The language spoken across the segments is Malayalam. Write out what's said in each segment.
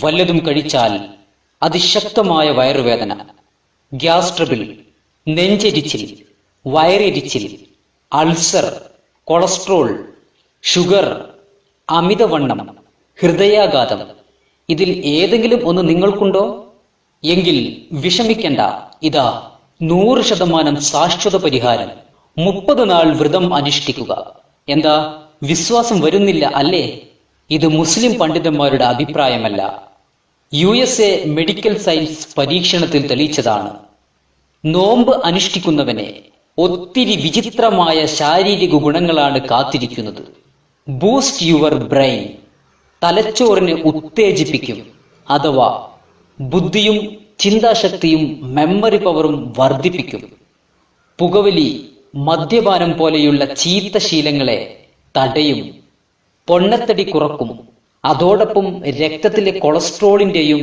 വല്ലതും കഴിച്ചാൽ അതിശക്തമായ വയറുവേദന, ഗ്യാസ് ട്രബിൾ, നെഞ്ചെരിച്ചിൽ, വയറെരിച്ചിൽ, അൾസർ, കൊളസ്ട്രോൾ, ഷുഗർ, അമിതവണ്ണം, ഹൃദയാഘാതം, ഇതിൽ ഏതെങ്കിലും ഒന്ന് നിങ്ങൾക്കുണ്ടോ? എങ്കിൽ വിഷമിക്കണ്ട, ഇതാ 100% ശാശ്വത പരിഹാരം. 30 നാൾ വ്രതം അനുഷ്ഠിക്കുക. എന്താ, വിശ്വാസം വരുന്നില്ല അല്ലേ? ഇത് മുസ്ലിം പണ്ഡിതന്മാരുടെ അഭിപ്രായമല്ല, USA മെഡിക്കൽ സയൻസ് പരീക്ഷണത്തിൽ തെളിയിച്ചതാണ്. നോമ്പ് അനുഷ്ഠിക്കുന്നവനെ ഒത്തിരി വിചിത്രമായ ശാരീരിക ഗുണങ്ങളാണ് കാത്തിരിക്കുന്നത്. ബൂസ്റ്റ് യുവർ ബ്രെയിൻ, തലച്ചോറിനെ ഉത്തേജിപ്പിക്കും, അഥവാ ബുദ്ധിയും ചിന്താശക്തിയും മെമ്മറി പവറും വർദ്ധിപ്പിക്കും. പുകവലി, മദ്യപാനം പോലെയുള്ള ചീത്ത ശീലങ്ങളെ തടയും, പൊണ്ണത്തടി കുറക്കും. അതോടൊപ്പം രക്തത്തിലെ കൊളസ്ട്രോളിന്റെയും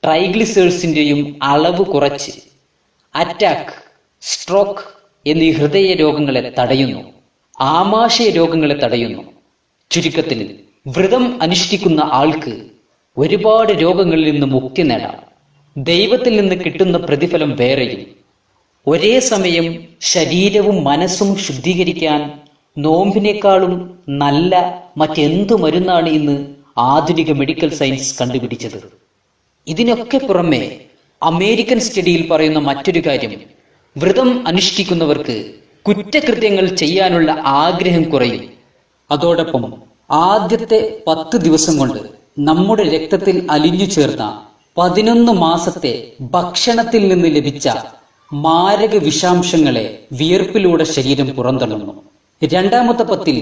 ട്രൈഗ്ലിസേഴ്സിന്റെയും അളവ് കുറച്ച് അറ്റാക്ക്, സ്ട്രോക്ക് എന്നീ ഹൃദയ രോഗങ്ങളെ തടയുന്നു, ആമാശയ രോഗങ്ങളെ തടയുന്നു. ചുരുക്കത്തിൽ, വ്രതം അനുഷ്ഠിക്കുന്ന ആൾക്ക് ഒരുപാട് രോഗങ്ങളിൽ നിന്ന് മുക്തി നേടാം. ദൈവത്തിൽ നിന്ന് കിട്ടുന്ന പ്രതിഫലം വേറെയും. ഒരേ സമയം ശരീരവും മനസ്സും ശുദ്ധീകരിക്കാൻ നോമ്പിനേക്കാളും നല്ല മറ്റെന്തു മരുന്നാണ് ഇന്ന് ആധുനിക മെഡിക്കൽ സയൻസ് കണ്ടുപിടിച്ചത്? ഇതിനൊക്കെ പുറമെ അമേരിക്കൻ സ്റ്റഡിയിൽ പറയുന്ന മറ്റൊരു കാര്യം, വ്രതം അനുഷ്ഠിക്കുന്നവർക്ക് കുറ്റകൃത്യങ്ങൾ ചെയ്യാനുള്ള ആഗ്രഹം കുറയും. അതോടൊപ്പം ആദ്യത്തെ 10 ദിവസം കൊണ്ട് നമ്മുടെ രക്തത്തിൽ അലിഞ്ഞു ചേർന്ന 11 മാസത്തെ ഭക്ഷണത്തിൽ നിന്ന് ലഭിച്ച മാരക വിഷാംശങ്ങളെ വിയർപ്പിലൂടെ ശരീരം പുറന്തള്ളുന്നു. രണ്ടാമത്തെ 10-ൽ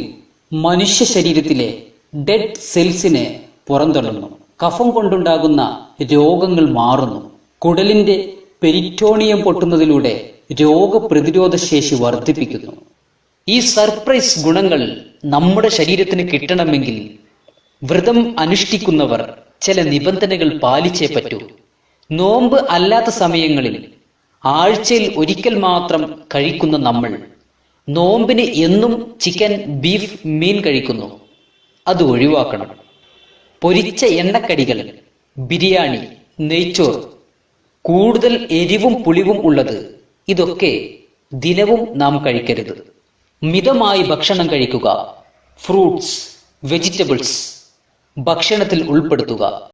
മനുഷ്യ ശരീരത്തിലെ ഡെഡ് സെൽസിനെ പുറന്തള്ളുന്നു. കഫം കൊണ്ടുണ്ടാകുന്ന രോഗങ്ങൾ മാറുന്നു. കുടലിന്റെ പെരിറ്റോണിയം പൊട്ടുന്നതിലൂടെ രോഗപ്രതിരോധ ശേഷി വർദ്ധിപ്പിക്കുന്നു. ഈ സർപ്രൈസ് ഗുണങ്ങൾ നമ്മുടെ ശരീരത്തിന് കിട്ടണമെങ്കിൽ വ്രതം അനുഷ്ഠിക്കുന്നവർ ചില നിബന്ധനകൾ പാലിച്ചേ പറ്റൂ. നോമ്പ് അല്ലാത്ത സമയങ്ങളിൽ ആഴ്ചയിൽ ഒരിക്കൽ മാത്രം കഴിക്കുന്ന നമ്മൾ നോമ്പിന് എന്നും ചിക്കൻ, ബീഫ്, മീൻ കഴിക്കുന്നു. അത് ഒഴിവാക്കണം. പൊരിച്ച എണ്ണക്കടികൾ, ബിരിയാണി, നെയ്ച്ചോർ, കൂടുതൽ എരിവും പുളിവും ഉള്ളത്, ഇതൊക്കെ ദിനവും നാം കഴിക്കരുത്. മിതമായി ഭക്ഷണം കഴിക്കുക. ഫ്രൂട്ട്സ്, വെജിറ്റബിൾസ് ഭക്ഷണത്തിൽ ഉൾപ്പെടുത്തുക.